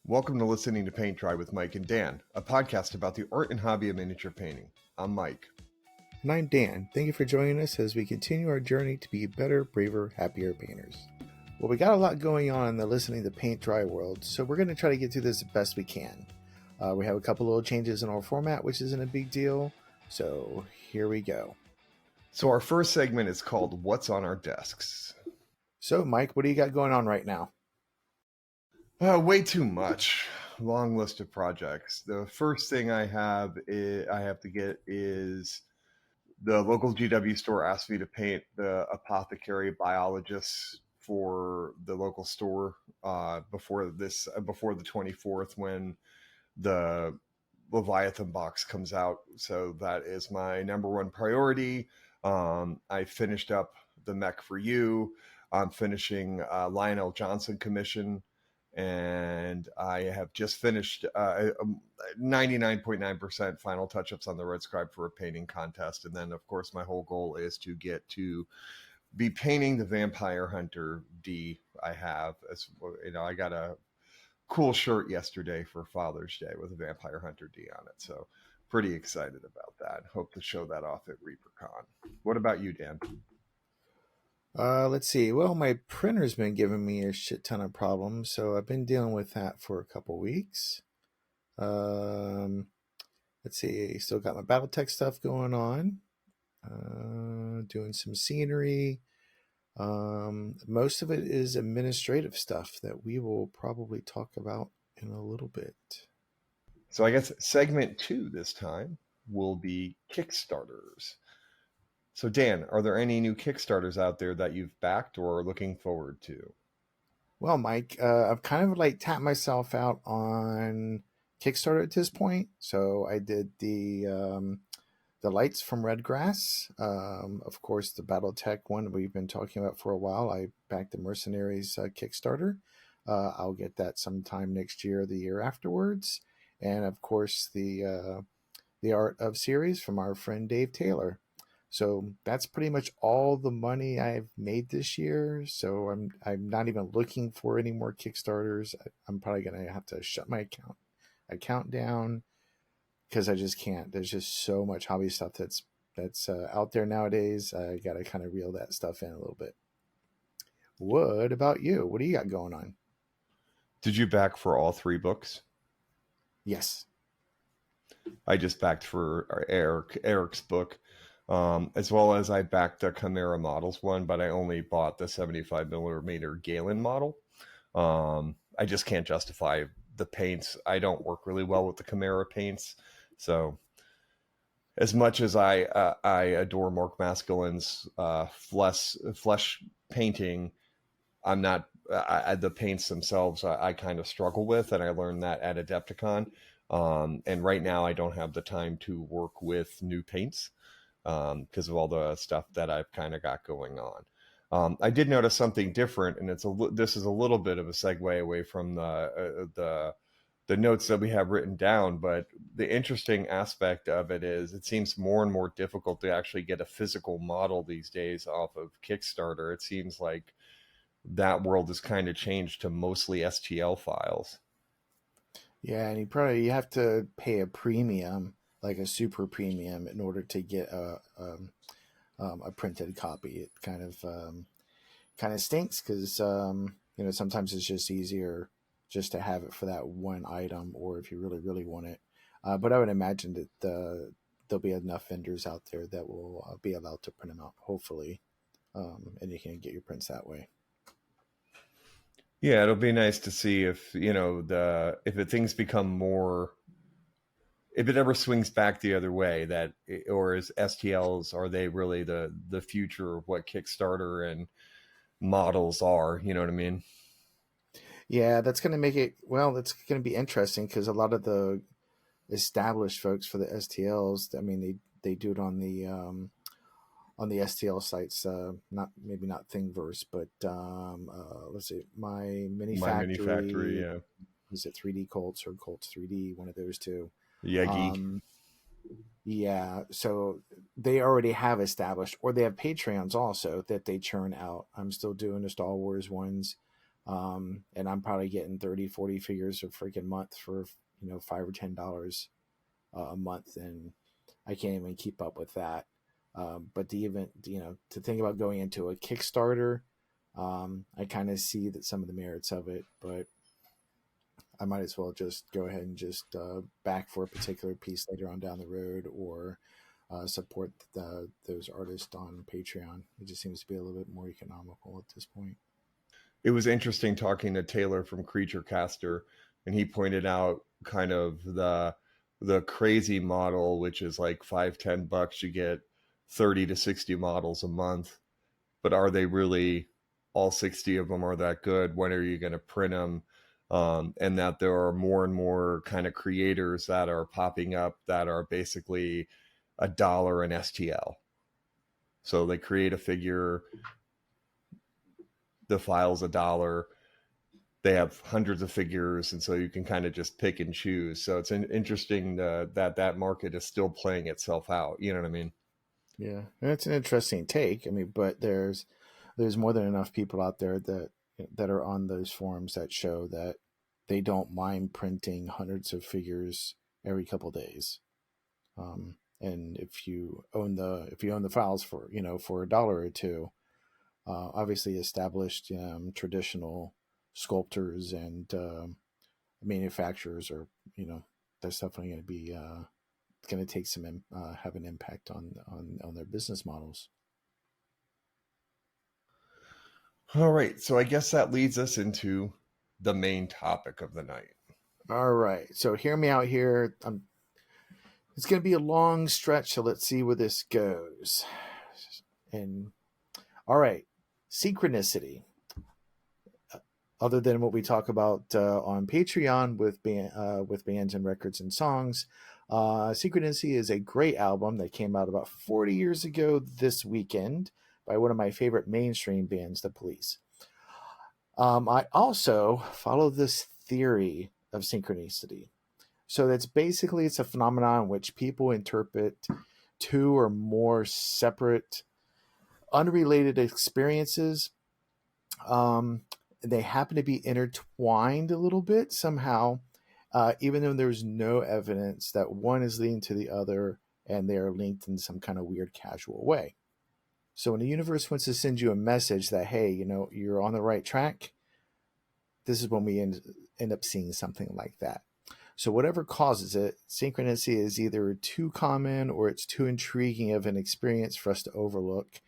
Welcome to Listening to Paint Dry with Mike and Dan, a podcast about the art and hobby of miniature painting. I'm Mike. And I'm Dan. Thank you for joining us as we continue our journey to be better, braver, happier painters. Well, we got a lot going on in the Listening to Paint Dry world, so we're going to try to get through this the best we can. We have a couple little changes in our format, which isn't a big deal, so here we go. So our first segment is called What's on Our Desks? So, Mike, what do you got going on right now? Way too much. Long list of projects. The first thing I have to get is the local GW store asked me to paint the apothecary biologists for the local store before the 24th when the Leviathan box comes out. So that is my number one priority. I finished up the Mech for You. I'm finishing Lionel Johnson commission, and I have just finished 99.9% final touch-ups on the Red Scribe for a painting contest. And then, of course, my whole goal is to get to be painting the Vampire Hunter D I have. As you know, I got a cool shirt yesterday for Father's Day with a Vampire Hunter D on it. So pretty excited about that. Hope to show that off at ReaperCon. What about you, Dan? Let's see. Well, my printer's been giving me a shit ton of problems, so I've been dealing with that for a couple weeks. Let's see. Still got my Battletech stuff going on. Doing some scenery. Most of it is administrative stuff that we will probably talk about in a little bit. So I guess segment 2 this time will be Kickstarters. So Dan, are there any new Kickstarters out there that you've backed or are looking forward to? Well, Mike, I've kind of like tapped myself out on Kickstarter at this point. So I did the lights from Redgrass. Of course, the Battletech one we've been talking about for a while. I backed the Mercenaries Kickstarter. I'll get that sometime next year or the year afterwards. And of course, the Art of series from our friend Dave Taylor. So that's pretty much all the money I've made this year. So I'm not even looking for any more Kickstarters. I'm probably gonna have to shut my account down because I just can't. There's just so much hobby stuff that's out there nowadays. I gotta kind of reel that stuff in a little bit. What about you? What do you got going on? Did you back for all 3 books? Yes. I just backed for Eric's book. As well as I backed the Chimera Models one, but I only bought the 75mm Galen model. I just can't justify the paints. I don't work really well with the Chimera paints. So as much as I adore Mark Maskelyne's flesh painting, I'm not the paints themselves. I kind of struggle with, and I learned that at Adepticon. And right now I don't have the time to work with new paints because of all the stuff that I've kind of got going on. I did notice something different, and this is a little bit of a segue away from the notes that we have written down. But the interesting aspect of it is it seems more and more difficult to actually get a physical model these days off of Kickstarter. It seems like that world has kind of changed to mostly STL files. Yeah, and you have to pay a premium, like a super premium, in order to get a printed copy. It kind of stinks because sometimes it's just easier just to have it for that one item, or if you really want it. But I would imagine that there'll be enough vendors out there that will be allowed to print them out, hopefully, and you can get your prints that way. Yeah, it'll be nice to see if things become more. If it ever swings back the other way, or is STLs, are they really the future of what Kickstarter and models are? You know what I mean? Yeah, that's going to make it, that's going to be interesting because a lot of the established folks for the STLs, I mean, they do it on the STL sites, not Thingiverse, but let's see, My Mini Factory, yeah. Is it 3D Colts or Colts 3D? One of those two. Yeah, geek. Yeah, so they already have established, or they have Patreons also that they churn out. I'm still doing the Star Wars ones. And I'm probably getting 30, 40 figures a freaking month for, $5 or $10 a month. And I can't even keep up with that. But to even, to think about going into a Kickstarter, I kind of see that some of the merits of it, but I might as well just go ahead and just back for a particular piece later on down the road, or support those artists on Patreon. It just seems to be a little bit more economical at this point. It was interesting talking to Taylor from Creature Caster, and he pointed out kind of the crazy model, which is like $5-10. You get 30 to 60 models a month, but are they really all 60 of them are that good? When are you going to print them? And that there are more and more kind of creators that are popping up that are basically $1 in STL. So they create a figure, the file's $1. They have hundreds of figures, and so you can kind of just pick and choose. So it's interesting that market is still playing itself out. You know what I mean? Yeah, and it's an interesting take. I mean, but there's more than enough people out there that are on those forums that show that they don't mind printing hundreds of figures every couple days. And if you own the files for for $1 or $2, obviously established traditional sculptors and manufacturers are, that's definitely going to be going to take some have an impact on their business models. All right. So I guess that leads us into the main topic of the night. All right, so hear me out here. It's going to be a long stretch, so let's see where this goes. And all right, synchronicity. Other than what we talk about on Patreon with bands and records and songs, Synchronicity is a great album that came out about 40 years ago this weekend by one of my favorite mainstream bands, The Police. I also follow this theory of synchronicity. So that's basically, it's a phenomenon in which people interpret two or more separate, unrelated experiences. They happen to be intertwined a little bit somehow, even though there's no evidence that one is leading to the other and they are linked in some kind of weird casual way. So when the universe wants to send you a message that, hey, you're on the right track, this is when we end up seeing something like that. So whatever causes it, synchronicity is either too common or it's too intriguing of an experience for us to overlook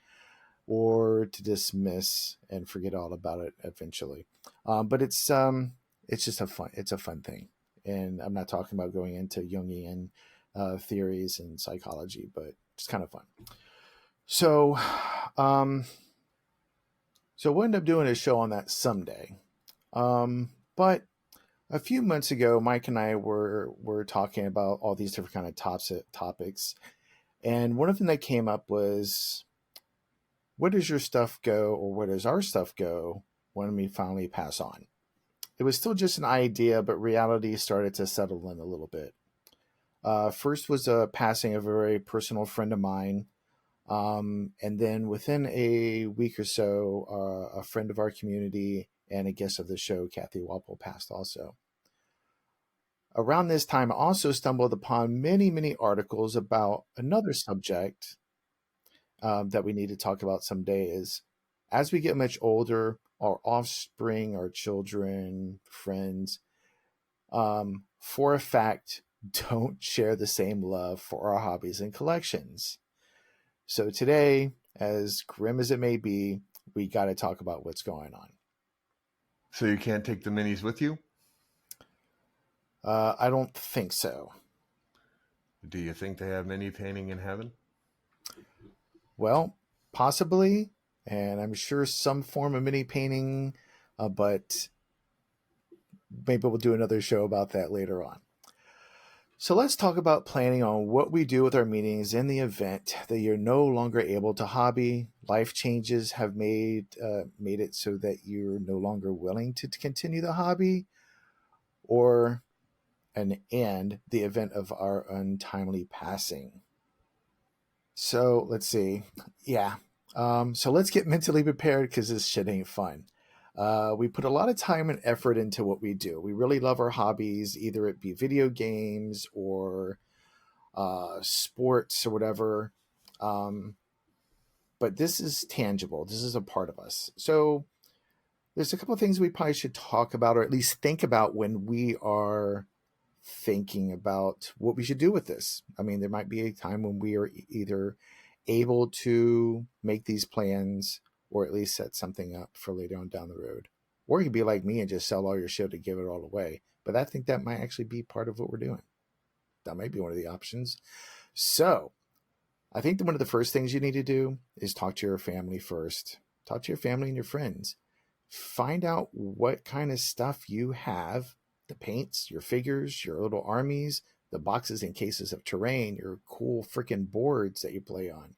or to dismiss and forget all about it eventually. But it's just a fun thing. And I'm not talking about going into Jungian theories and psychology, but it's kind of fun. So, we'll end up doing a show on that someday. But a few months ago, Mike and I were talking about all these different kind of topics, and one of them that came up was, where does your stuff go, or where does our stuff go when we finally pass on? It was still just an idea, but reality started to settle in a little bit. First was a passing of a very personal friend of mine. And then within a week or so, a friend of our community and a guest of the show, Kathy Walpole, passed also. Around this time, I also stumbled upon many, many articles about another subject that we need to talk about someday. Is as we get much older, our offspring, our children, friends, for a fact, don't share the same love for our hobbies and collections. So today, as grim as it may be, we got to talk about what's going on. So you can't take the minis with you? I don't think so. Do you think they have mini painting in heaven? Well, possibly, and I'm sure some form of mini painting, but maybe we'll do another show about that later on. So let's talk about planning on what we do with our meetings in the event that you're no longer able to hobby. Life changes have made it so that you're no longer willing to continue the hobby, or and the event of our untimely passing. So let's see. Yeah. So let's get mentally prepared because this shit ain't fun. We put a lot of time and effort into what we do. We really love our hobbies, either it be video games or sports or whatever. Um, but this is tangible. This is a part of us. So there's a couple of things we probably should talk about, or at least think about when we are thinking about what we should do with this. I mean, there might be a time when we are either able to make these plans or at least set something up for later on down the road. Or you could be like me and just sell all your shit to give it all away. But I think that might actually be part of what we're doing. That might be one of the options. So I think that one of the first things you need to do is talk to your family first. Talk to your family and your friends. Find out what kind of stuff you have, the paints, your figures, your little armies, the boxes and cases of terrain, your cool freaking boards that you play on.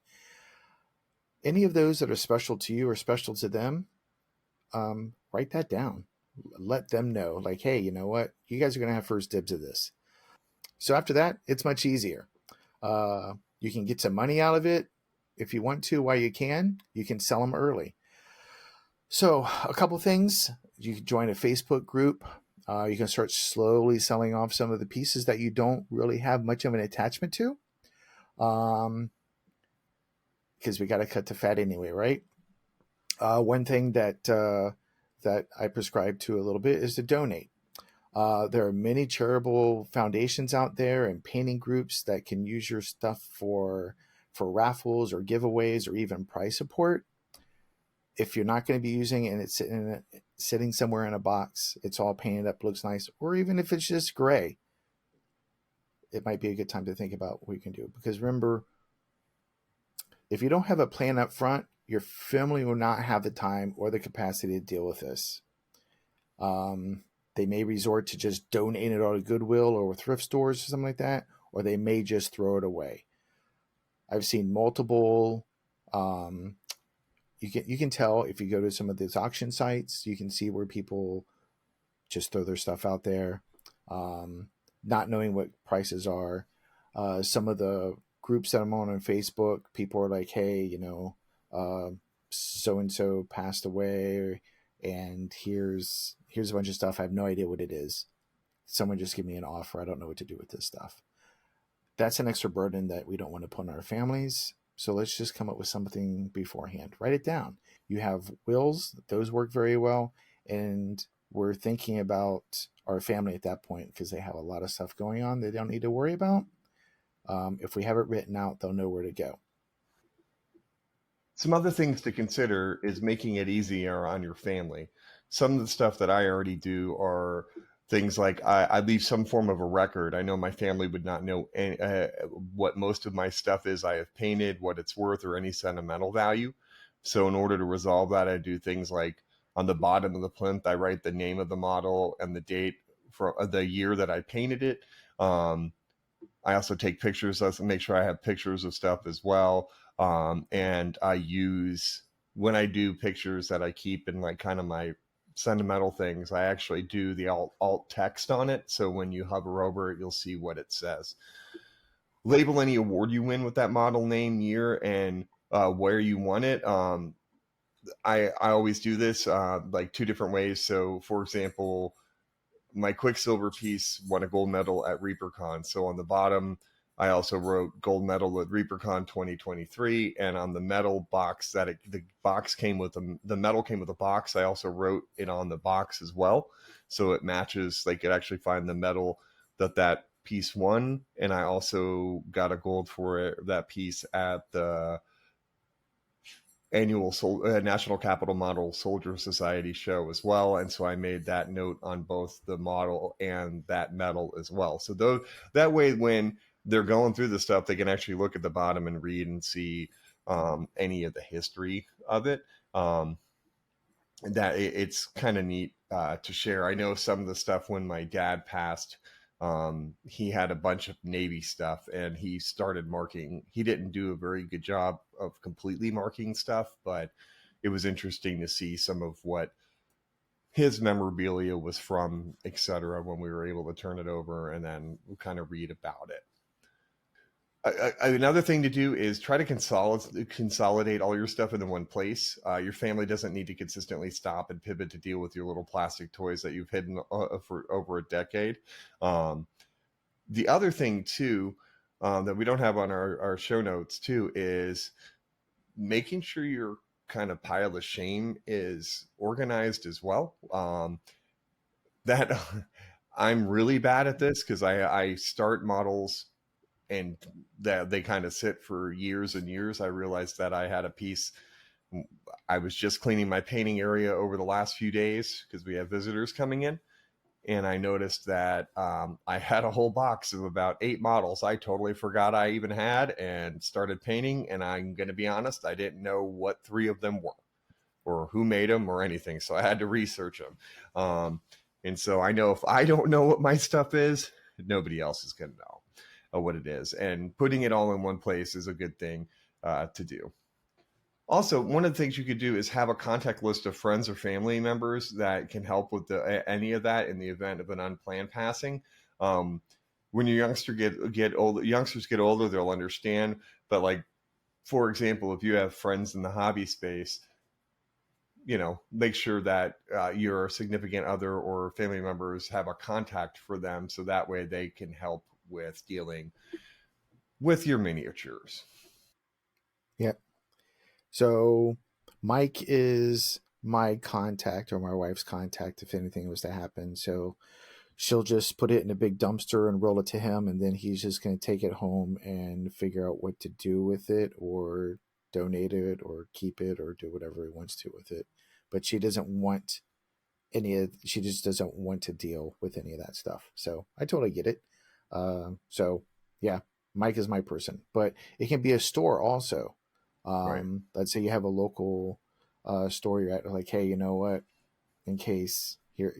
Any of those that are special to you or special to them, write that down. Let them know, like, hey, you know what? You guys are going to have first dibs of this. So after that, it's much easier. You can get some money out of it if you want to while you can. You can sell them early. So a couple things. You can join a Facebook group. You can start slowly selling off some of the pieces that you don't really have much of an attachment to. Because we got to cut the fat anyway, right? One thing that I prescribe to a little bit is to donate. There are many charitable foundations out there and painting groups that can use your stuff for raffles or giveaways or even prize support. If you're not going to be using it and it's sitting somewhere in a box, it's all painted up, looks nice, or even if it's just gray, it might be a good time to think about what you can do. Because remember, if you don't have a plan up front, your family will not have the time or the capacity to deal with this. They may resort to just donating it all to Goodwill or thrift stores or something like that, or they may just throw it away. I've seen multiple. You can tell if you go to some of these auction sites, you can see where people just throw their stuff out there, not knowing what prices are. Some of the groups that I'm on Facebook, people are like, hey, so and so passed away, and here's a bunch of stuff. I have no idea what it is. Someone just give me an offer. I don't know what to do with this stuff. That's an extra burden that we don't want to put on our families. So let's just come up with something beforehand. Write it down. You have wills, those work very well. And we're thinking about our family at that point because they have a lot of stuff going on they don't need to worry about. If we have it written out, they'll know where to go. Some other things to consider is making it easier on your family. Some of the stuff that I already do are things like I leave some form of a record. I know my family would not know what most of my stuff is I have painted, what it's worth, or any sentimental value. So, in order to resolve that, I do things like on the bottom of the plinth, I write the name of the model and the date for the year that I painted it. I also take pictures. I make sure I have pictures of stuff as well. And I use when I do pictures that I keep in like kind of my sentimental things, I actually do the alt text on it. So when you hover over it, you'll see what it says. Label any award you win with that model name, year, and where you won it. I always do this like two different ways. So for example, my Quicksilver piece won a gold medal at ReaperCon. So on the bottom, I also wrote gold medal at ReaperCon 2023, and on the medal box the box came with the medal came with a box. I also wrote it on the box as well, so it matches. They could actually find the medal that piece won, and I also got a gold for that piece at the annual National Capital Model Soldier Society show as well. And so I made that note on both the model and that medal as well. So that way, when they're going through the stuff, they can actually look at the bottom and read and see any of the history of it. That it's kind of neat to share. I know some of the stuff when my dad passed, he had a bunch of Navy stuff and he started marking. He didn't do a very good job of completely marking stuff, but it was interesting to see some of what his memorabilia was from, etc., when we were able to turn it over and then kind of read about it. Another thing to do is try to consolidate all your stuff into one place. Your family doesn't need to consistently stop and pivot to deal with your little plastic toys that you've hidden for over a decade. Um, the other thing too, that we don't have on our show notes too, is making sure your kind of pile of shame is organized as well. That I'm really bad at this because I start models and that they kind of sit for years and years. I realized that I had a piece. I was just cleaning my painting area over the last few days because we have visitors coming in, and I noticed that I had a whole box of about 8 models I totally forgot I even had, and started painting. And I'm going to be honest, I didn't know what 3 of them were or who made them or anything, so I had to research them. And so I know if I don't know what my stuff is, nobody else is going to know what it is. And putting it all in one place is a good thing to do. Also, one of the things you could do is have a contact list of friends or family members that can help with any of that in the event of an unplanned passing. Um, when your youngsters get older, they'll understand. But like, for example, if you have friends in the hobby space, make sure that your significant other or family members have a contact for them, so that way they can help with dealing with your miniatures. Yeah. So Mike is my contact or my wife's contact if anything was to happen. So she'll just put it in a big dumpster and roll it to him, and then he's just going to take it home and figure out what to do with it, or donate it, or keep it, or do whatever he wants to with it. But she just doesn't want to deal with any of that stuff. So I totally get it. So yeah, Mike is my person, but it can be a store also. Right. Let's say you have a local store you're at, like, hey, you know what? In case here,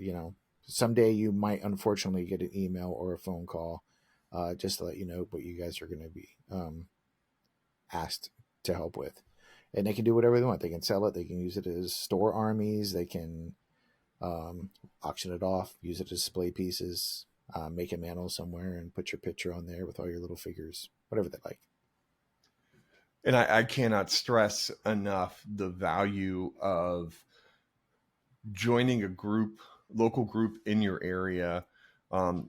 someday you might unfortunately get an email or a phone call, just to let you know what you guys are going to be asked to help with. And they can do whatever they want. They can sell it. They can use it as store armies. They can um, auction it off, use it as display pieces, make a mantle somewhere, and put your picture on there with all your little figures, whatever they like. And I cannot stress enough the value of joining a local group in your area.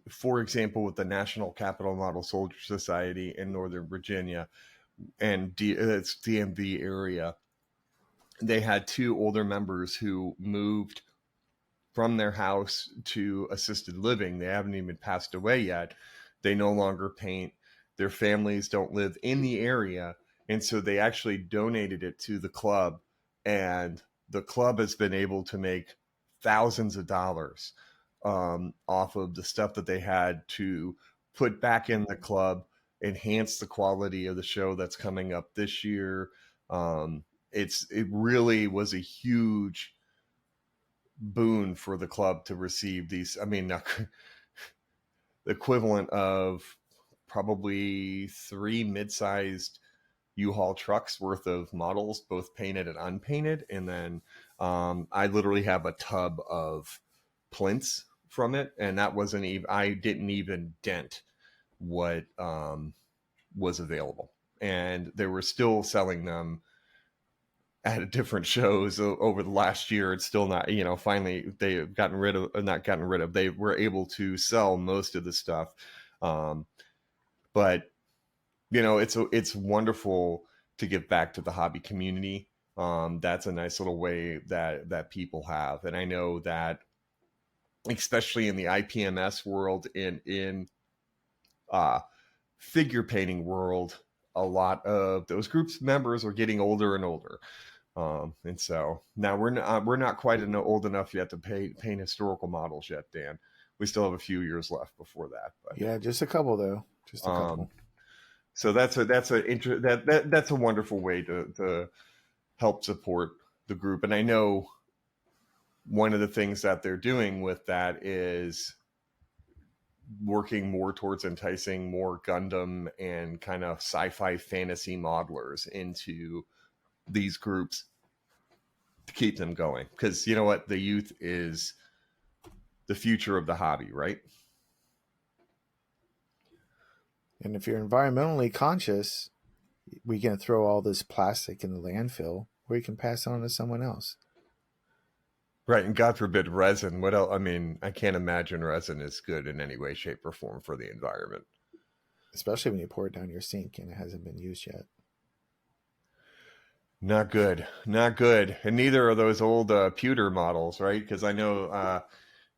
For example, with the National Capital Model Soldier Society in Northern Virginia and it's DMV area, they had 2 older members who moved from their house to assisted living. They haven't even passed away yet. They no longer paint. Their families don't live in the area. And so they actually donated it to the club. And the club has been able to make thousands of dollars off of the stuff that they had to put back in the club, enhance the quality of the show that's coming up this year. It really was a huge boon for the club to receive these. I mean, the equivalent of probably 3 mid-sized U-Haul trucks worth of models, both painted and unpainted. And then I literally have a tub of plinths from it, and that wasn't even. I didn't even dent what was available, and they were still selling them at different shows over the last year. It's still not, finally they've gotten rid of, not gotten rid of, they were able to sell most of the stuff. Um, but it's wonderful to give back to the hobby community. That's a nice little way that people have. And I know that especially in the IPMS world, in uh, figure painting world, a lot of those groups members are getting older and older. And so now we're not quite old enough yet to paint historical models yet, Dan. We still have a few years left before that, Yeah, just a couple though, just but a couple. so that's a wonderful way to help support the group. And I know one of the things that they're doing with that is working more towards enticing more Gundam and kind of sci-fi fantasy modelers into these groups to keep them going, because you know what, the youth is the future of the hobby, right? And if you're environmentally conscious, we can throw all this plastic in the landfill, or you can pass it on to someone else. Right, and God forbid resin. What else? I mean, I can't imagine resin is good in any way, shape, or form for the environment. Especially when you pour it down your sink and it hasn't been used yet. Not good, not good. And neither are those old pewter models, right? Because I know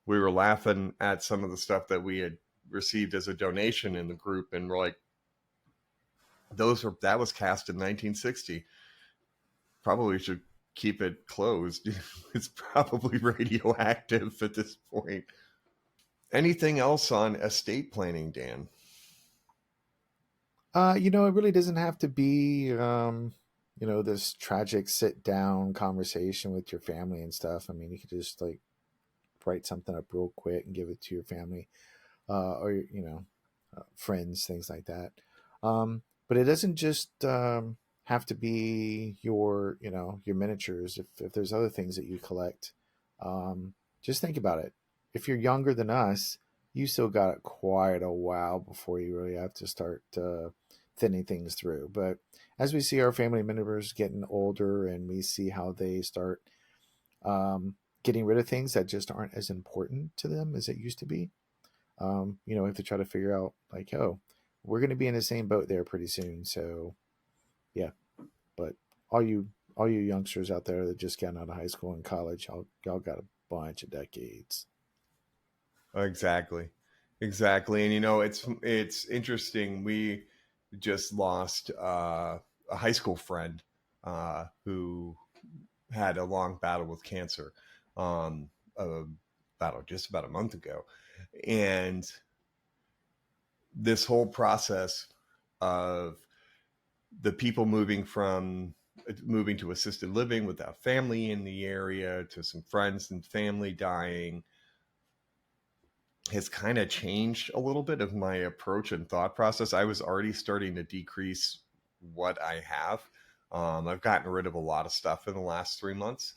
we were laughing at some of the stuff that we had received as a donation in the group, and we're like, that was cast in 1960. Probably should keep it closed. It's probably radioactive at this point. Anything else on estate planning, Dan? It really doesn't have to be, this tragic sit down conversation with your family and stuff. I mean, you could just like write something up real quick and give it to your family, or friends, things like that. But it doesn't just have to be your miniatures. If there's other things that you collect, just think about it. If you're younger than us, you still got quite a while before you really have to start thinning things through. But as we see our family members getting older and we see how they start getting rid of things that just aren't as important to them as it used to be, we have to try to figure out like, oh, we're going to be in the same boat there pretty soon. So yeah, but all you youngsters out there that just got out of high school and college, y'all got a bunch of decades. Exactly, exactly. And it's interesting. We just lost a high school friend who had a long battle with cancer, um, a battle just about a month ago, and this whole process of the people moving to assisted living without family in the area, to some friends and family dying, has kind of changed a little bit of my approach and thought process. I was already starting to decrease what I have. I've gotten rid of a lot of stuff in the last 3 months.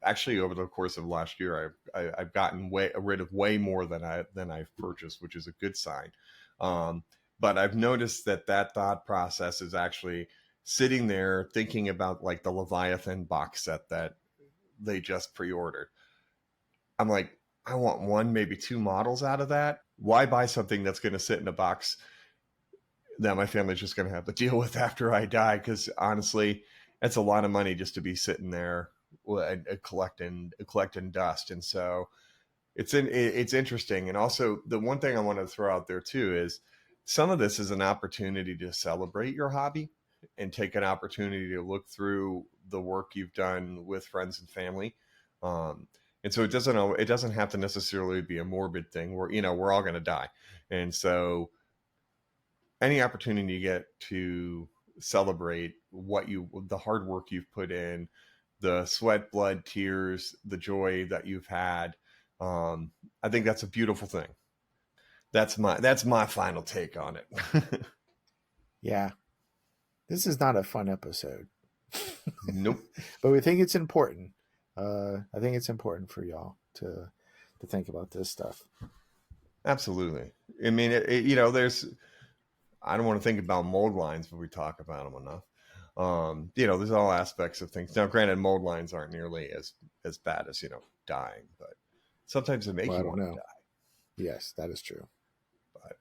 Actually, over the course of last year, I've gotten rid of way more than I've purchased, which is a good sign. Um, but I've noticed that thought process is actually sitting there thinking about like the Leviathan box set that they just pre-ordered. I'm like, I want one, maybe two models out of that. Why buy something that's going to sit in a box that my family's just going to have to deal with after I die? Because honestly, that's a lot of money just to be sitting there collecting dust. And so it's interesting. And also, the one thing I want to throw out there too is some of this is an opportunity to celebrate your hobby and take an opportunity to look through the work you've done with friends and family. Um, and so it doesn't have to necessarily be a morbid thing where we're all going to die, and so any opportunity you get to celebrate the hard work you've put in, the sweat, blood, tears, the joy that you've had, I think that's a beautiful thing. That's my final take on it. Yeah, this is not a fun episode, Nope. but we think it's important. I think it's important for y'all to think about this stuff. Absolutely. I mean, there's. I don't want to think about mold lines, but we talk about them enough. There's all aspects of things. Now, granted, mold lines aren't nearly as bad as dying, but sometimes they make Well, I you don't want to know. die. Yes, that is true. But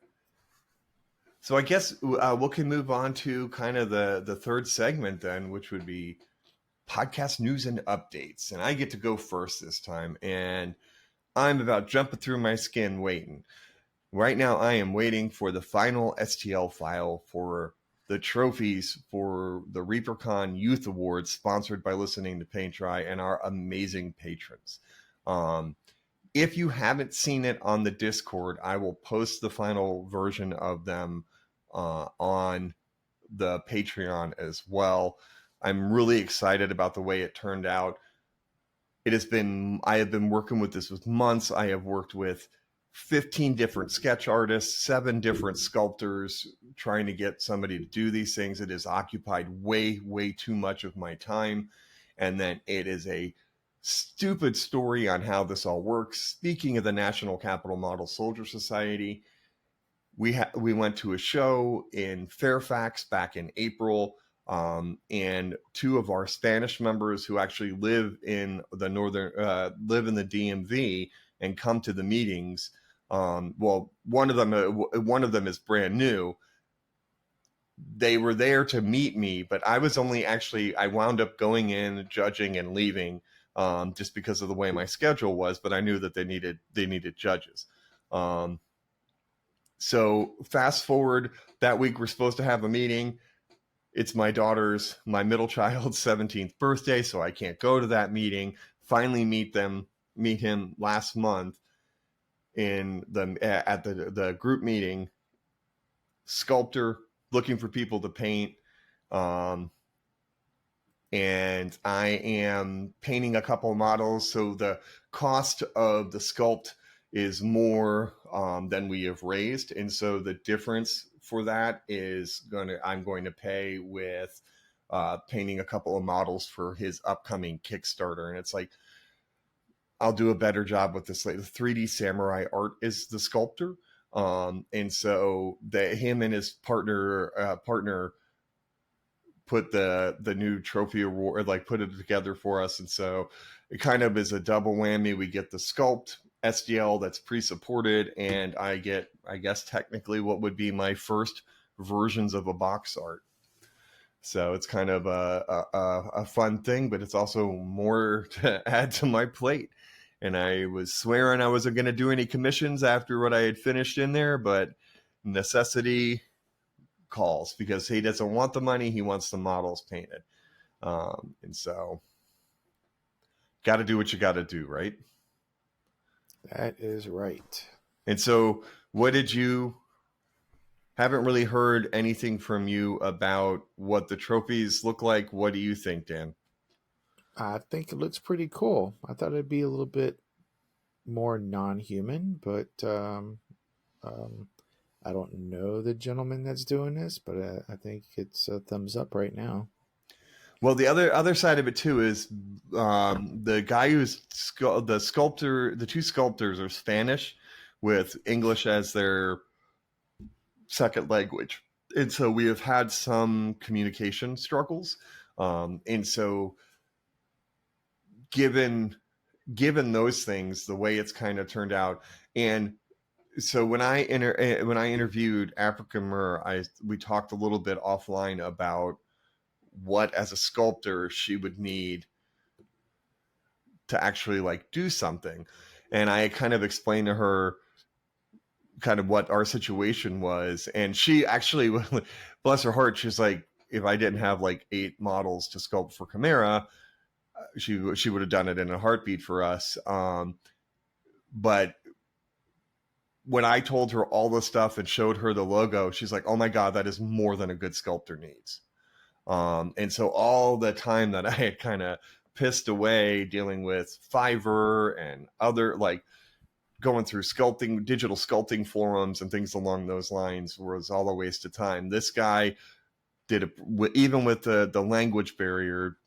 so I guess we can move on to kind of the third segment then, which would be podcast news and updates. And I get to go first this time, and I'm about jumping through my skin waiting. Right now, I am waiting for the final STL file for the trophies for the ReaperCon Youth Awards, sponsored by Listening to Paint Dry and our amazing patrons. If you haven't seen it on the Discord, I will post the final version of them on the Patreon as well. I'm really excited about the way it turned out. I have been working with this with months. I have worked with 15 different sketch artists, 7 different sculptors, trying to get somebody to do these things. It has occupied way, way too much of my time. And then it is a stupid story on how this all works. Speaking of the National Capital Model Soldier Society, we went to a show in Fairfax back in April, and two of our Spanish members who actually live in the DMV and come to the meetings. Well, one of them is brand new. They were there to meet me, but I was only actually, I wound up going in, judging, and leaving, just because of the way my schedule was. But I knew that they needed judges. So fast forward, that week we're supposed to have a meeting. It's my middle child's 17th birthday, so I can't go to that meeting. Finally meet him last month at the group meeting. Sculptor, looking for people to paint. And I am painting a couple of models. So the cost of the sculpt is more than we have raised. And so the difference for that is I'm going to pay with painting a couple of models for his upcoming Kickstarter. And it's like, I'll do a better job with this. Like, the 3D Samurai Art is the sculptor. And so him and his partner put the new trophy award, like put it together for us. And so it kind of is a double whammy. We get the sculpt SDL that's pre-supported, and I get, I guess, technically what would be my first versions of a box art. So it's kind of a fun thing, but it's also more to add to my plate. And I was swearing I wasn't going to do any commissions after what I had finished in there, but necessity calls, because he doesn't want the money. He wants the models painted. And so got to do what you got to do, right? That is right. And so haven't really heard anything from you about what the trophies look like. What do you think, Dan? I think it looks pretty cool. I thought it'd be a little bit more non-human, but I don't know the gentleman that's doing this, but I think it's a thumbs up right now. Well, the other side of it too is the guy who's the sculptor. The two sculptors are Spanish, with English as their second language, and so we have had some communication struggles. And so, given those things, the way it's kind of turned out, and so when I interviewed Africa Mur, we talked a little bit offline about what, as a sculptor, she would need to actually like do something. And I kind of explained to her kind of what our situation was. And she actually, bless her heart, she's like, if I didn't have like 8 models to sculpt for Chimera, she would have done it in a heartbeat for us. But when I told her all the stuff and showed her the logo, she's like, oh my God, that is more than a good sculptor needs. And so all the time that I had kind of pissed away dealing with Fiverr and other, like, going through digital sculpting forums and things along those lines, was all a waste of time. This guy even with the language barrier,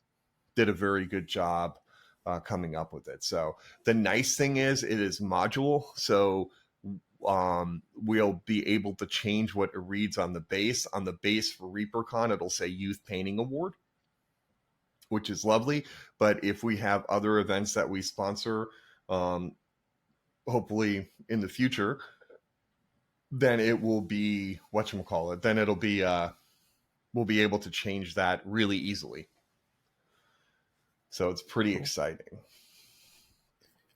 did a very good job coming up with it. So the nice thing is it is modular. So we'll be able to change what it reads on the base. On the base for ReaperCon, it'll say Youth Painting Award, which is lovely. But if we have other events that we sponsor, hopefully in the future, then it will be whatchamacallit. Then it'll be we'll be able to change that really easily. So it's pretty exciting.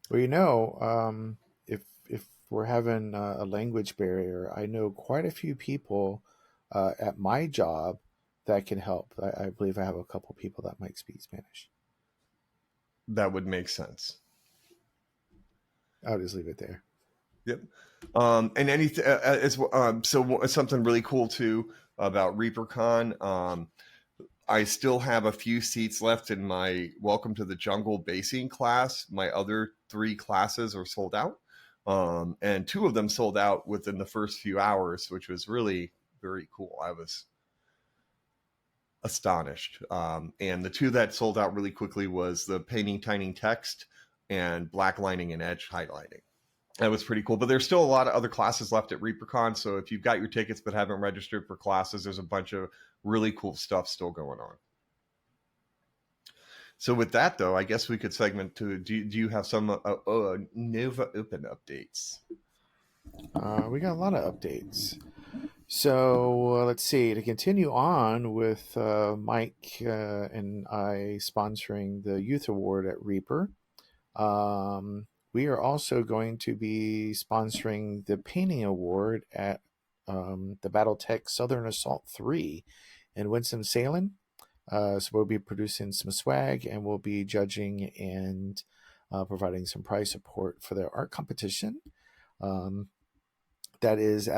Well, if we're having a language barrier, I know quite a few people at my job that can help. I believe I have a couple people that might speak Spanish. That would make sense. I'll just leave it there. Yep. And anything so something really cool too about ReaperCon. I still have a few seats left in my Welcome to the Jungle basing class. My other 3 classes are sold out. And 2 of them sold out within the first few hours, which was really very cool. I was astonished. And the 2 that sold out really quickly was the painting tiny text and black lining and edge highlighting. That was pretty cool. But there's still a lot of other classes left at ReaperCon. So if you've got your tickets but haven't registered for classes, there's a bunch of really cool stuff still going on. So with that, though, I guess we could segment to do you have some Nova Open updates? We got a lot of updates. So let's see. To continue on with Mike and I sponsoring the Youth Award at Reaper, we are also going to be sponsoring the Painting Award at the BattleTech Southern Assault 3 in Winston-Salem. So we'll be producing some swag, and we'll be judging and providing some prize support for their art competition. That is,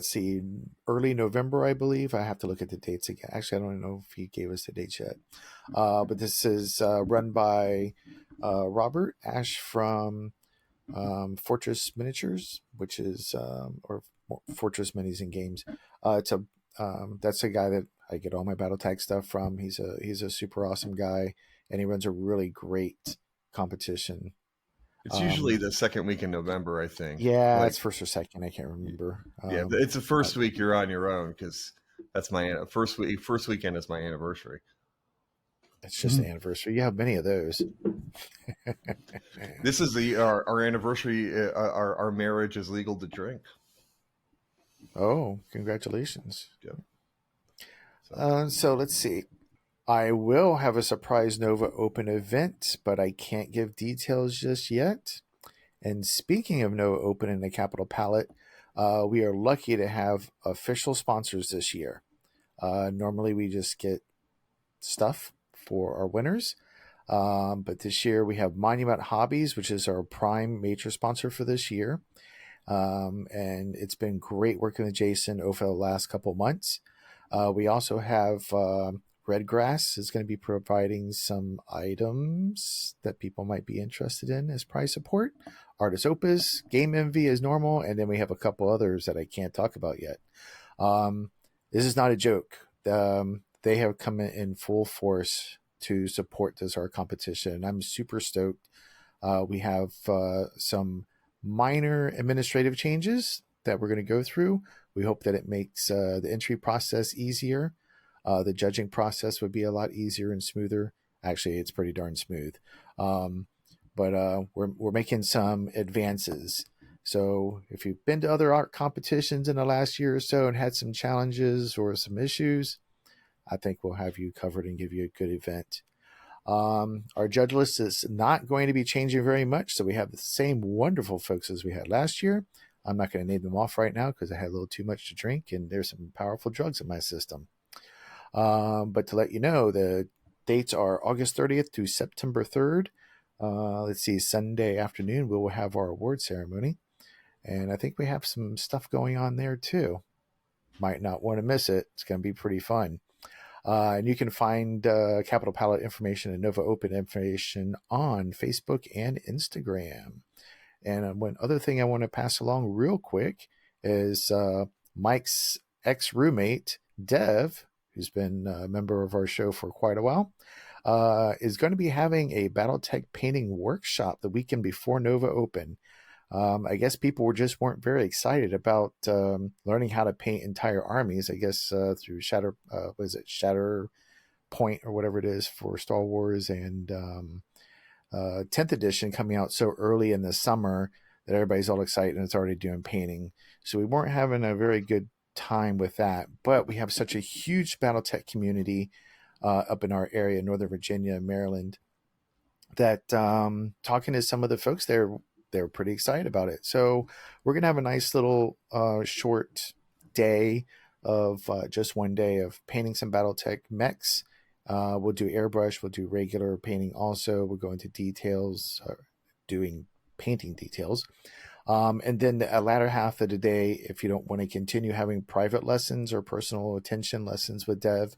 see, early November, I believe. I have to look at the dates again. Actually, I don't know if he gave us the dates yet. But this is run by Robert Ash from Fortress Miniatures, which is or Fortress Minis and Games. That's a guy that I get all my BattleTag stuff from. He's a super awesome guy, and he runs a really great competition. It's usually the second week in November, I think. Yeah, Like, it's first or second. I can't remember. yeah, it's the first week you're on your own because that's my first week. First weekend is my anniversary. It's just an anniversary. You have many of those. This is our anniversary. Our marriage is legal to drink. Oh, congratulations. Yep. So let's see. I will have a surprise Nova Open event, but I can't give details just yet. And speaking of Nova Open in the Capital Palette, we are lucky to have official sponsors this year. Normally we just get stuff for our winners. But this year we have Monument Hobbies, which is our prime major sponsor for this year. And it's been great working with Jason over the last couple months. We also have Redgrass is going to be providing some items that people might be interested in as prize support. Artis Opus, Game Envy as normal, and then we have a couple others that I can't talk about yet. This is not a joke. They have come in full force to support this art competition. I'm super stoked. We have some minor administrative changes that we're going to go through. We hope that it makes the entry process easier. The judging process would be a lot easier and smoother. Actually, it's pretty darn smooth. But we're making some advances. So if you've been to other art competitions in the last year or so and had some challenges or some issues, I think we'll have you covered and give you a good event. Our judge list is not going to be changing very much, so we have the same wonderful folks as we had last year. I'm not going to name them off right now because I had a little too much to drink and there's some powerful drugs in my system. But to let you know, the dates are August 30th to September 3rd. Let's see, Sunday afternoon, we will have our award ceremony. And I think we have some stuff going on there too. Might not want to miss it. It's going to be pretty fun. And you can find Capital Palette information and Nova Open information on Facebook and Instagram. And one other thing I want to pass along real quick is Mike's ex-roommate, Dev, who's been a member of our show for quite a while, is going to be having a BattleTech painting workshop the weekend before Nova Open. I guess people weren't very excited about learning how to paint entire armies. I guess through Shatter Point or whatever it is for Star Wars and 10th edition coming out so early in the summer that everybody's all excited and it's already doing painting. So we weren't having a very good time with that. But we have such a huge BattleTech community up in our area, Northern Virginia and Maryland, that talking to some of the folks there, they're pretty excited about it. So we're going to have a nice little short day of just one day of painting some BattleTech mechs. We'll do airbrush. We'll do regular painting also. We'll go into details, doing painting details. And then the latter half of the day, if you don't want to continue having private lessons or personal attention lessons with Dev,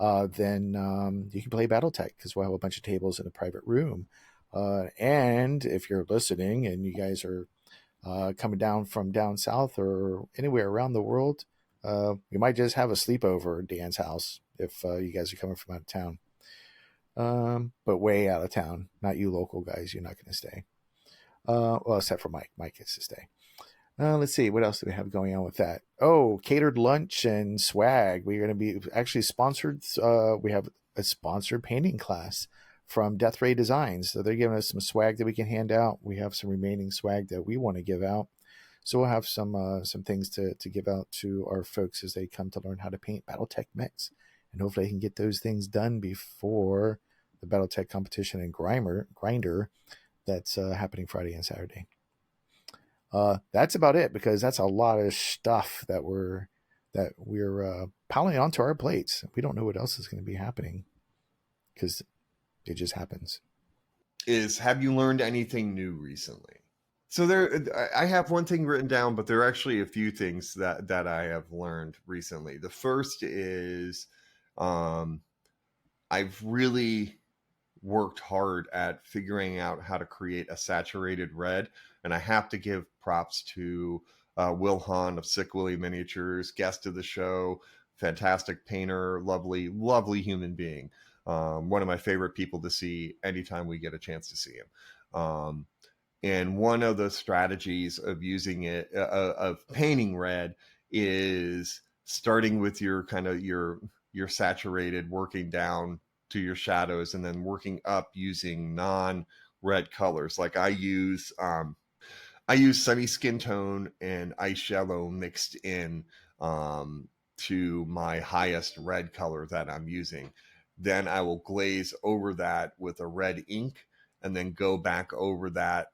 then you can play BattleTech because we'll have a bunch of tables in a private room. And if you're listening and you guys are coming down from down south or anywhere around the world, we might just have a sleepover at Dan's house if you guys are coming from out of town. But way out of town, not you local guys. You're not going to stay. Well, except for Mike. Mike gets to stay. Let's see. What else do we have going on with that? Oh, catered lunch and swag. We're going to be actually sponsored. We have a sponsored painting class from Death Ray Designs. So they're giving us some swag that we can hand out. We have some remaining swag that we want to give out. So we'll have some things to give out to our folks as they come to learn how to paint BattleTech mechs. And hopefully they can get those things done before the BattleTech competition in Grinder that's happening Friday and Saturday. That's about it, because that's a lot of stuff that we're piling onto our plates. We don't know what else is going to be happening because it just happens. Have you learned anything new recently? So I have one thing written down, but there are actually a few things that I have learned recently. The first is, I've really worked hard at figuring out how to create a saturated red, and I have to give props to Will Hahn of Sick Willie Miniatures, guest of the show, fantastic painter, lovely human being. One of my favorite people to see anytime we get a chance to see him. And one of the strategies of using it, of painting red, is starting with your kind of your saturated, working down to your shadows, and then working up using non-red colors. Like I use semi skin tone and ice yellow mixed in to my highest red color that I'm using. Then I will glaze over that with a red ink, and then go back over that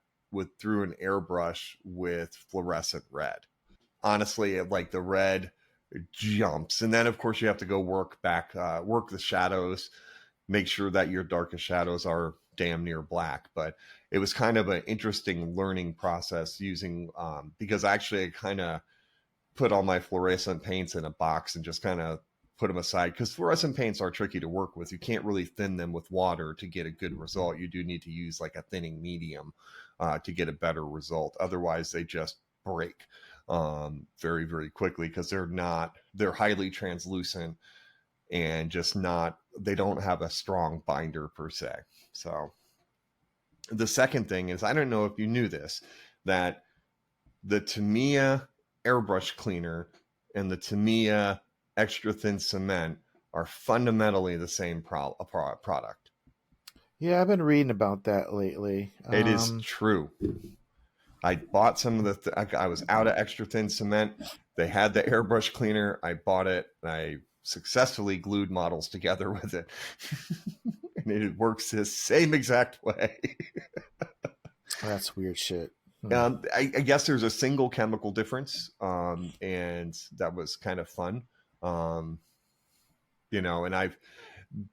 through an airbrush with fluorescent red. Honestly, like the red jumps, and then of course you have to go work the shadows, make sure that your darkest shadows are damn near black. But it was kind of an interesting learning process using because actually I kind of put all my fluorescent paints in a box and just kind of put them aside, because fluorescent paints are tricky to work with. You can't really thin them with water to get a good result. You do need to use like a thinning medium to get a better result. Otherwise they just break very, very quickly, because they're highly translucent and they don't have a strong binder per se. So the second thing is, I don't know if you knew this, that the Tamiya airbrush cleaner and the Tamiya extra thin cement are fundamentally the same product. Yeah, I've been reading about that lately. It is true. I bought some of I was out of extra thin cement. They had the airbrush cleaner. I bought it. I successfully glued models together with it. And it works the same exact way. That's weird shit. I guess there's a single chemical difference, and that was kind of fun. And I've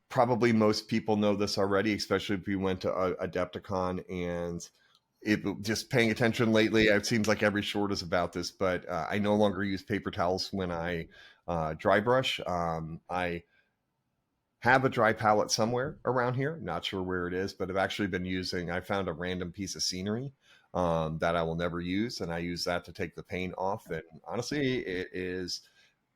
probably, most people know this already, especially if you went to Adepticon, and just paying attention lately, it seems like every short is about this, but I no longer use paper towels when I dry brush. I have a dry palette somewhere around here, not sure where it is, but I've actually been I found a random piece of scenery that I will never use, and I use that to take the paint off. And honestly, it is,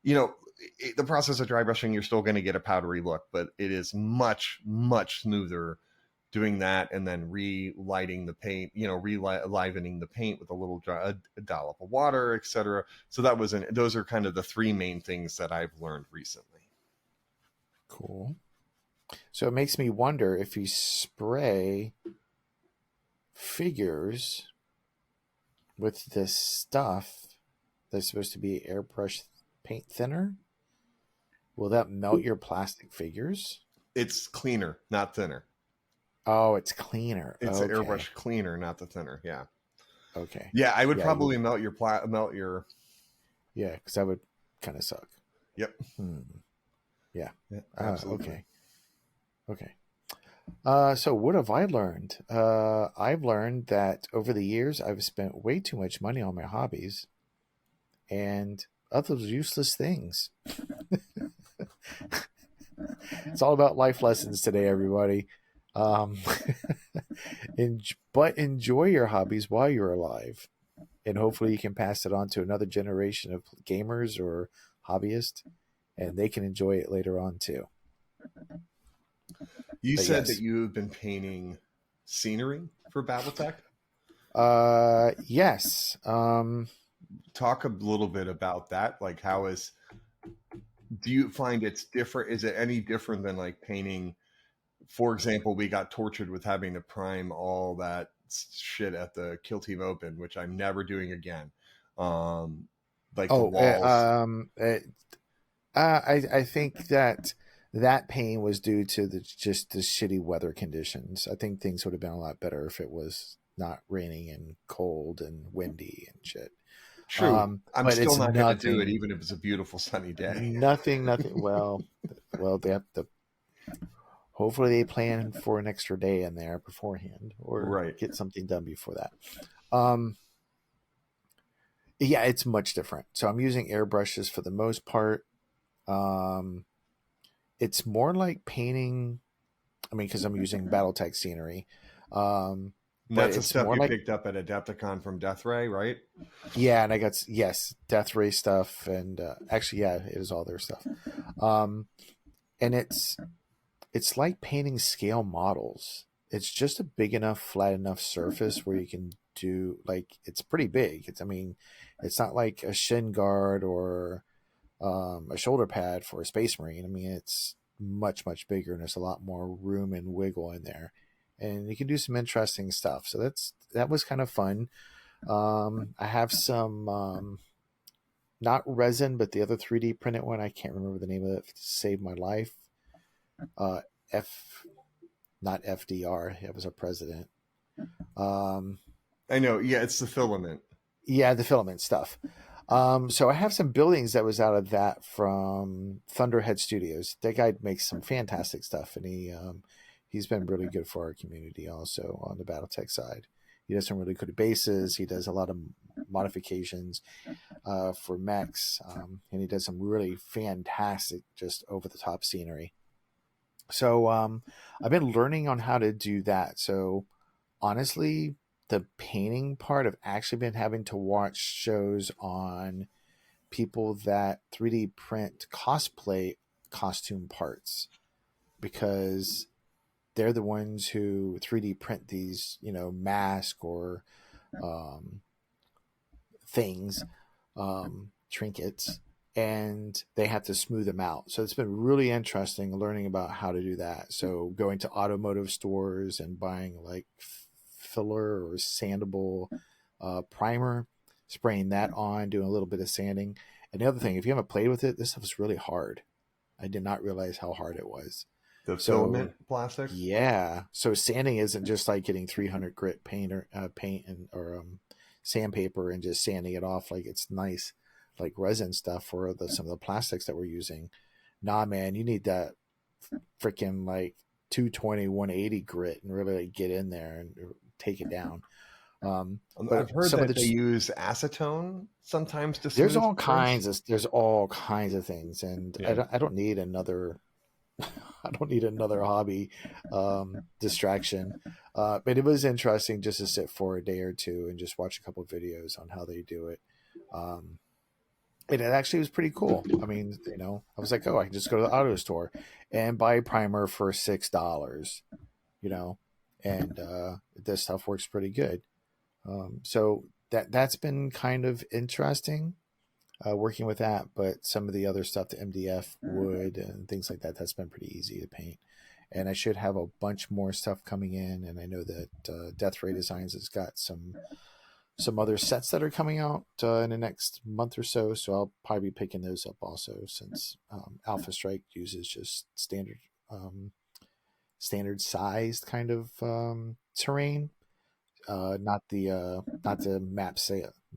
the process of dry brushing, you're still going to get a powdery look, but it is much, much smoother doing that, and then relighting the paint, relivening the paint with a dollop of water, etc. So those are kind of the three main things that I've learned recently. Cool. So it makes me wonder, if you spray figures with this stuff that's supposed to be airbrush paint thinner, will that melt your plastic figures? It's cleaner, not thinner. Oh, it's cleaner. It's an airbrush cleaner, not the thinner. Yeah. Okay. Yeah, I would probably melt your. Yeah, because that would kind of suck. Yep. Yeah. Absolutely. Okay. So what have I learned? I've learned that over the years, I've spent way too much money on my hobbies and other useless things. It's all about life lessons today, everybody. But enjoy your hobbies while you're alive, and hopefully you can pass it on to another generation of gamers or hobbyists, and they can enjoy it later on too. You said that you've been painting scenery for BattleTech? Yes. Talk a little bit about that. Like, do you find it's different? Is it any different than like painting? For example, we got tortured with having to prime all that shit at the Kill Team Open, which I'm never doing again. Um, like the Oh, walls. I think that that pain was due to just the shitty weather conditions. I think things would have been a lot better if it was not raining and cold and windy and shit. True. I'm But still it's not going to do it, nothing, even if it's a beautiful sunny day. nothing. Well, they have to. Hopefully, they plan for an extra day in there beforehand, or Right. get something done before that. Um, yeah, it's much different. So I'm using airbrushes for the most part. Um, it's more like painting. I mean, because I'm using BattleTech scenery, um, And but that's the it's stuff more you like, picked up at Adepticon from Death Ray, right? yeah. And I got, yes, Death Ray stuff, and actually, yeah, it is all their stuff. Um, and it's like painting scale models. It's just a big enough, flat enough surface where you can do, like, it's pretty big. It's, I mean, it's not like a shin guard or a shoulder pad for a Space Marine. I mean, it's much bigger, and there's a lot more room and wiggle in there, and you can do some interesting stuff. So that was kind of fun. I have some not resin, but the other 3D printed one. I can't remember the name of it. To save my life. Uh, F Not FDR. It was a president. Um, I know. Yeah, it's the filament. yeah, the filament stuff. So I have some buildings that was out of that from Thunderhead Studios. That guy makes some fantastic stuff, and he's been really good for our community also on the BattleTech side. He does some really good bases. He does a lot of modifications for mechs, and he does some really fantastic, just over the top scenery. So I've been learning on how to do that. So honestly, the painting part, I've actually been having to watch shows on people that 3D print cosplay costume parts, because they're the ones who 3D print these, mask or um, things, trinkets, and they have to smooth them out. So it's been really interesting learning about how to do that. So going to automotive stores and buying like filler or sandable primer, spraying that on, doing a little bit of sanding. And the other thing, if you haven't played with it, this stuff is really hard. I did not realize how hard it was. The So filament plastic. yeah, so sanding isn't just like getting 300 grit paint or paint and or sandpaper and just sanding it off like it's nice, like resin stuff for some of the plastics that we're using. Nah, man, you need that freaking like 220, 180 grit and really like get in there and take it down. But I've heard some of that the they use acetone sometimes to there's smooth all surface. kinds of there's all kinds of things, and Yeah. I don't need another I don't need another hobby distraction. But it was interesting just to sit for a day or two and just watch a couple of videos on how they do it. Um, and it actually was pretty cool. I mean, I was like, oh, I can just go to the auto store and buy a primer for $6, you know, and this stuff works pretty good. So that's been kind of interesting working with that, but some of the other stuff, the MDF wood and things like that, that's been pretty easy to paint. And I should have a bunch more stuff coming in. And I know that Death Ray Designs has got some other sets that are coming out in the next month or so. So I'll probably be picking those up also, since Alpha Strike uses just um, standard sized kind of terrain,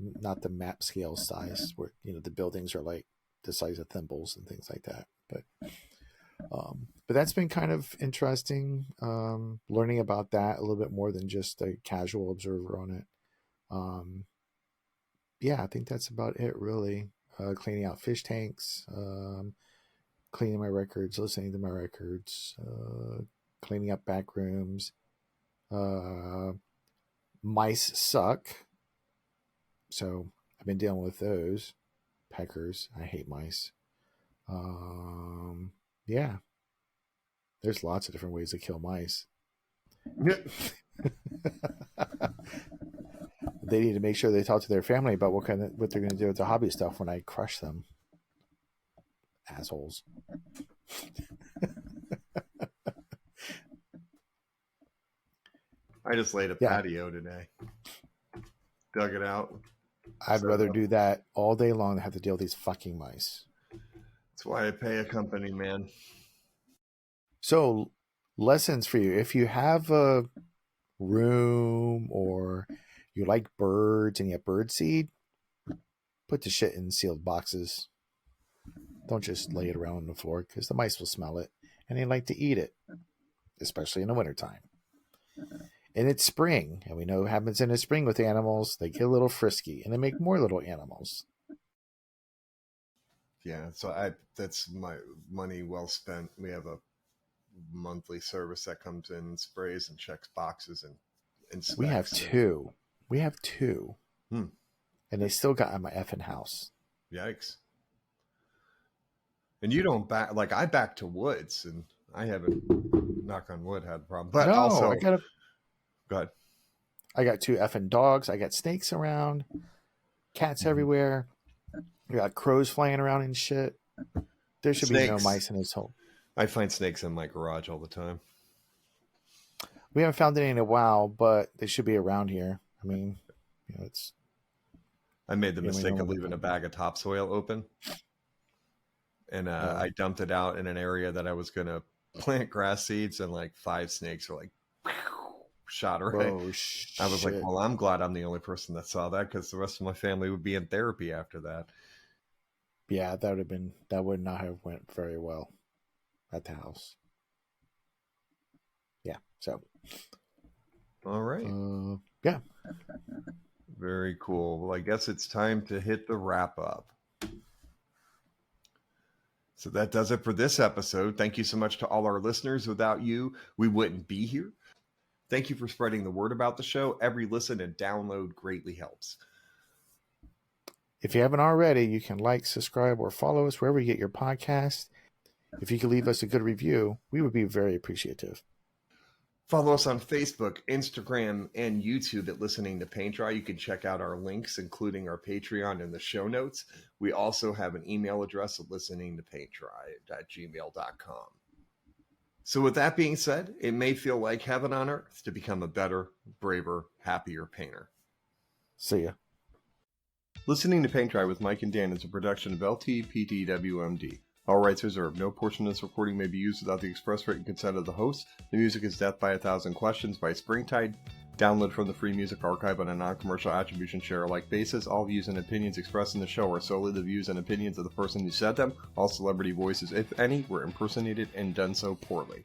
not the map scale size where the buildings are like the size of thimbles and things like that. But that's been kind of interesting, learning about that a little bit more than just a casual observer on it. Um, yeah, I think that's about it really. Cleaning out fish tanks, cleaning my records, listening to my records, cleaning up back rooms. Uh, Mice suck, so I've been dealing with those. Peckers, I hate mice. Um, yeah, there's lots of different ways to kill mice. they need to make sure they talk to their family about what they're going to do with the hobby stuff when I crush them. Assholes. I just laid a patio today. Dug it out. I'd rather do that all day long than have to deal with these fucking mice. That's why I pay a company, man. So, lessons for you. If you have a room or you like birds and you have bird seed, put the shit in sealed boxes. Don't just lay it around on the floor because the mice will smell it and they like to eat it, especially in the wintertime. And it's spring, and we know what happens in the spring with animals. They get a little frisky and they make more little animals. Yeah, so that's my money well spent. We have a monthly service that comes in and sprays and checks boxes and inspects. We have two. And they still got in my effing house. Yikes. And you don't back, like I back to woods, and I haven't, knock on wood, had a problem. But no, also, go ahead. I got 2 effing dogs. I got snakes around, cats everywhere. We got crows flying around and shit. There should be no mice in this hole. I find snakes in my garage all the time. We haven't found any in a while, but they should be around here. I mean, it's. I made the mistake of leaving a bag of topsoil open. And I dumped it out in an area that I was going to plant grass seeds, and like 5 snakes were like, shot away. Oh, I was like, well, I'm glad I'm the only person that saw that, because the rest of my family would be in therapy after that. Yeah, that would not have went very well at the house. Yeah, so. All right. Yeah. Very cool. Well, I guess it's time to hit the wrap up. So that does it for this episode. Thank you so much to all our listeners. Without you, we wouldn't be here. Thank you for spreading the word about the show. Every listen and download greatly helps. If you haven't already, you can like, subscribe, or follow us wherever you get your podcast. If you could leave us a good review, we would be very appreciative. Follow us on Facebook, Instagram, and YouTube at Listening to Paint Dry. You can check out our links, including our Patreon, in the show notes. We also have an email address at listeningtopaintdry@gmail.com. So with that being said, it may feel like heaven on earth to become a better, braver, happier painter. See ya. Listening to Paint Dry with Mike and Dan is a production of LTPTWMD. All rights reserved. No portion of this recording may be used without the express written consent of the host. The music is Death by a Thousand Questions by Springtide. Download from the Free Music Archive on a non-commercial attribution share-alike basis. All views and opinions expressed in the show are solely the views and opinions of the person who said them. All celebrity voices, if any, were impersonated and done so poorly.